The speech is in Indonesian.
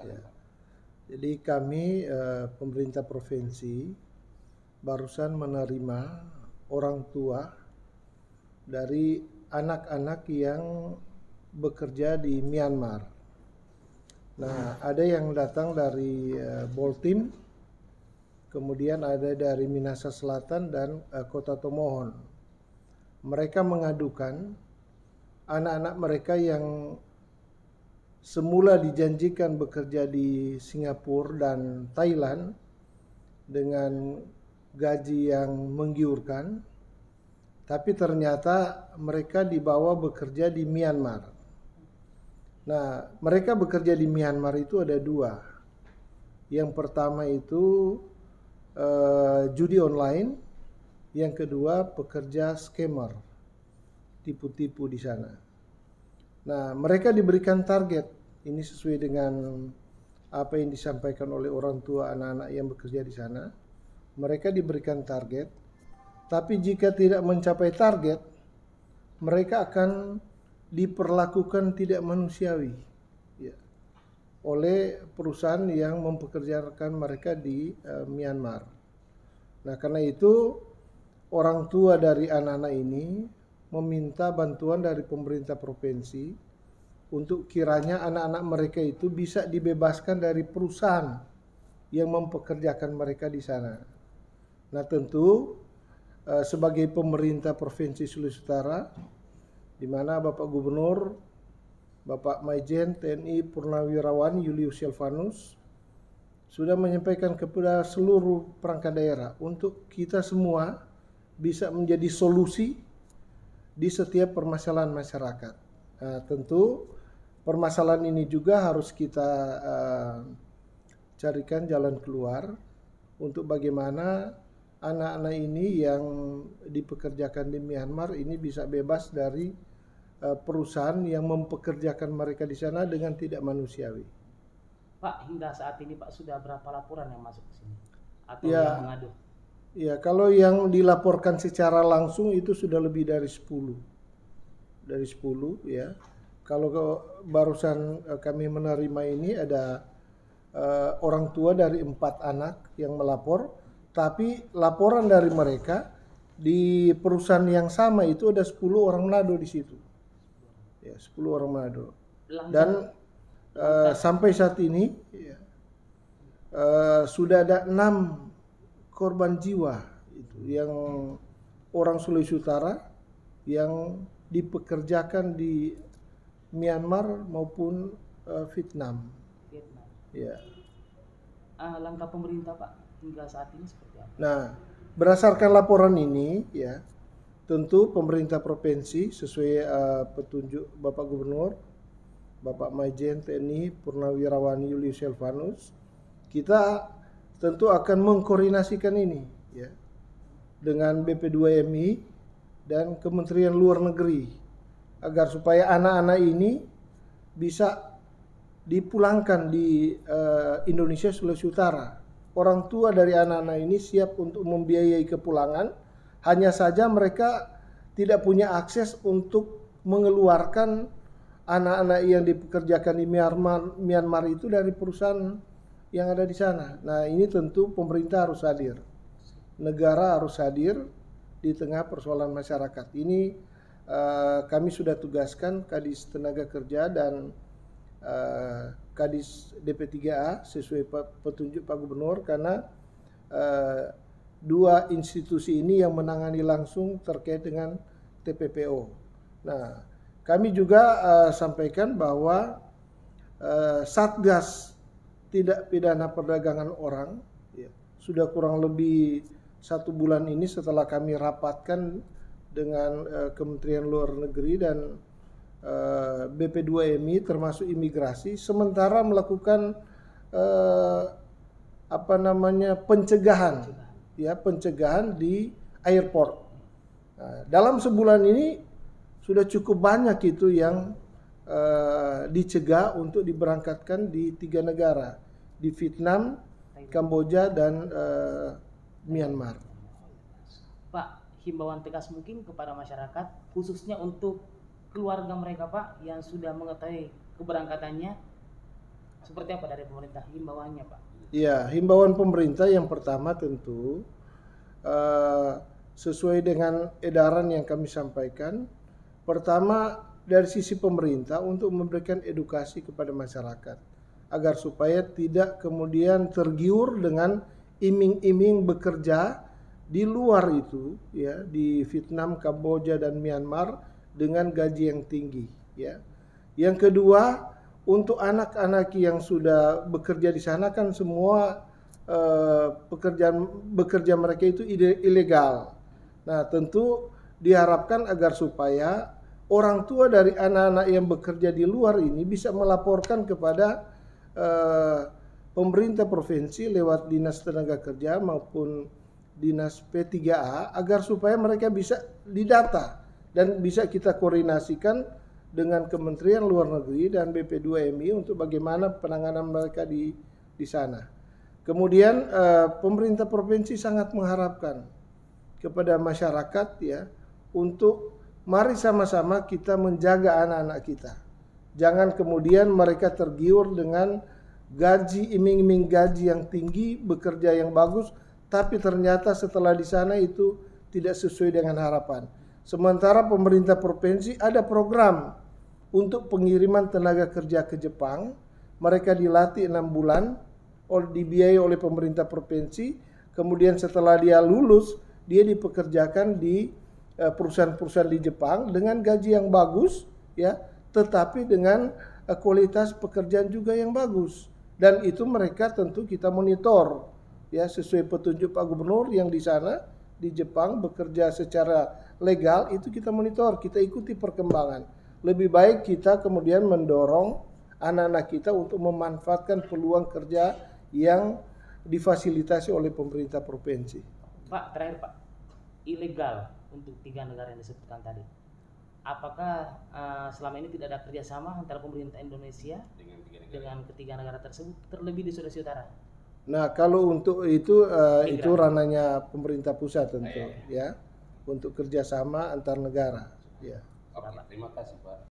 Ya. Jadi kami pemerintah provinsi barusan menerima orang tua dari anak-anak yang bekerja di Myanmar. Nah, ada yang datang dari Boltim, kemudian ada dari Minahasa Selatan dan Kota Tomohon. Mereka mengadukan anak-anak mereka yang semula dijanjikan bekerja di Singapura dan Thailand dengan gaji yang menggiurkan, tapi ternyata mereka dibawa bekerja di Myanmar. Nah, mereka bekerja di Myanmar itu ada dua. Yang pertama itu judi online, yang kedua pekerja scammer, tipu-tipu di sana. Nah, mereka diberikan target. Ini sesuai dengan apa yang disampaikan oleh orang tua anak-anak yang bekerja di sana. Mereka diberikan target, tapi jika tidak mencapai target, mereka akan diperlakukan tidak manusiawi ya, oleh perusahaan yang mempekerjakan mereka di Myanmar. Nah, karena itu orang tua dari anak-anak ini meminta bantuan dari pemerintah provinsi untuk kiranya anak-anak mereka itu bisa dibebaskan dari perusahaan yang mempekerjakan mereka di sana. Nah, tentu sebagai pemerintah Provinsi Sulawesi Utara, di mana Bapak Gubernur, Bapak Maijen TNI Purnawirawan Julius Silvanus sudah menyampaikan kepada seluruh perangkat daerah untuk kita semua bisa menjadi solusi di setiap permasalahan masyarakat. Nah, tentu permasalahan ini juga harus kita carikan jalan keluar untuk bagaimana anak-anak ini yang dipekerjakan di Myanmar ini bisa bebas dari perusahaan yang mempekerjakan mereka di sana dengan tidak manusiawi. Pak, hingga saat ini Pak sudah berapa laporan yang masuk ke sini atau Ya, yang mengadu? ya kalau yang dilaporkan secara langsung itu sudah lebih dari 10. Dari 10 ya. Kalau barusan kami menerima ini ada orang tua dari 4 anak yang melapor, tapi laporan dari mereka di perusahaan yang sama itu ada 10 orang Manado di situ. Ya, 10 orang Manado. Dan sampai saat ini ya, sudah ada 6 korban jiwa itu yang orang Sulawesi Utara yang dipekerjakan di Myanmar maupun Vietnam. Ya. Langkah pemerintah Pak hingga saat ini seperti apa? Nah, berdasarkan laporan ini ya, tentu pemerintah provinsi sesuai petunjuk Bapak Gubernur, Bapak Maijen TNI Purnawirawan Julius Silvanus, kita tentu akan mengkoordinasikan ini ya dengan BP2MI dan Kementerian Luar Negeri agar supaya anak-anak ini bisa dipulangkan di Indonesia Sulawesi Utara. Orang tua dari anak-anak ini siap untuk membiayai kepulangan, hanya saja mereka tidak punya akses untuk mengeluarkan anak-anak yang dipekerjakan di Myanmar itu dari perusahaan yang ada di sana. Nah, ini tentu pemerintah harus hadir. Negara harus hadir di tengah persoalan masyarakat. Ini kami sudah tugaskan Kadis Tenaga Kerja dan Kadis DP3A sesuai petunjuk Pak Gubernur, karena dua institusi ini yang menangani langsung terkait dengan TPPO. Nah, kami juga sampaikan bahwa Satgas Tindak Pidana Perdagangan Orang ya, sudah kurang lebih 1 bulan ini setelah kami rapatkan dengan Kementerian Luar Negeri dan BP2MI termasuk imigrasi, sementara melakukan pencegahan di airport. Nah, dalam sebulan ini sudah cukup banyak itu yang dicegah untuk diberangkatkan di 3 negara, di Vietnam, Kamboja dan Myanmar. Pak, himbauan tegas mungkin kepada masyarakat khususnya untuk keluarga mereka Pak yang sudah mengetahui keberangkatannya seperti apa dari pemerintah himbauannya Pak? Ya, himbauan pemerintah yang pertama tentu sesuai dengan edaran yang kami sampaikan. Pertama, dari sisi pemerintah untuk memberikan edukasi kepada masyarakat agar supaya tidak kemudian tergiur dengan iming-iming bekerja di luar itu, ya, di Vietnam, Kamboja dan Myanmar dengan gaji yang tinggi, ya. Yang kedua, untuk anak-anak yang sudah bekerja di sana kan semua bekerja mereka itu ilegal. Nah, tentu diharapkan agar supaya orang tua dari anak-anak yang bekerja di luar ini bisa melaporkan kepada pemerintah provinsi lewat Dinas Tenaga Kerja maupun Dinas P3A agar supaya mereka bisa didata dan bisa kita koordinasikan dengan Kementerian Luar Negeri dan BP2MI untuk bagaimana penanganan mereka di sana. Kemudian pemerintah provinsi sangat mengharapkan kepada masyarakat, ya, untuk mari sama-sama kita menjaga anak-anak kita. Jangan kemudian mereka tergiur dengan gaji, iming-iming gaji yang tinggi, bekerja yang bagus, tapi ternyata setelah di sana itu tidak sesuai dengan harapan. Sementara pemerintah provinsi ada program untuk pengiriman tenaga kerja ke Jepang. Mereka dilatih 6 bulan, dibiayai oleh pemerintah provinsi. Kemudian setelah dia lulus, dia dipekerjakan di perusahaan-perusahaan di Jepang dengan gaji yang bagus, ya, tetapi dengan kualitas pekerjaan juga yang bagus. Dan itu mereka tentu kita monitor, ya, sesuai petunjuk Pak Gubernur yang di sana di Jepang bekerja secara legal, itu kita monitor, kita ikuti perkembangan. Lebih baik kita kemudian mendorong anak-anak kita untuk memanfaatkan peluang kerja yang difasilitasi oleh pemerintah provinsi. Pak, terakhir Pak, ilegal untuk 3 negara yang disebutkan tadi. Apakah selama ini tidak ada kerjasama antara pemerintah Indonesia dengan ketiga negara tersebut, terlebih di Sulawesi Utara? Nah, kalau untuk itu ranahnya pemerintah pusat tentu, ya, untuk kerjasama antar negara. Ya. Oke, terima kasih Pak.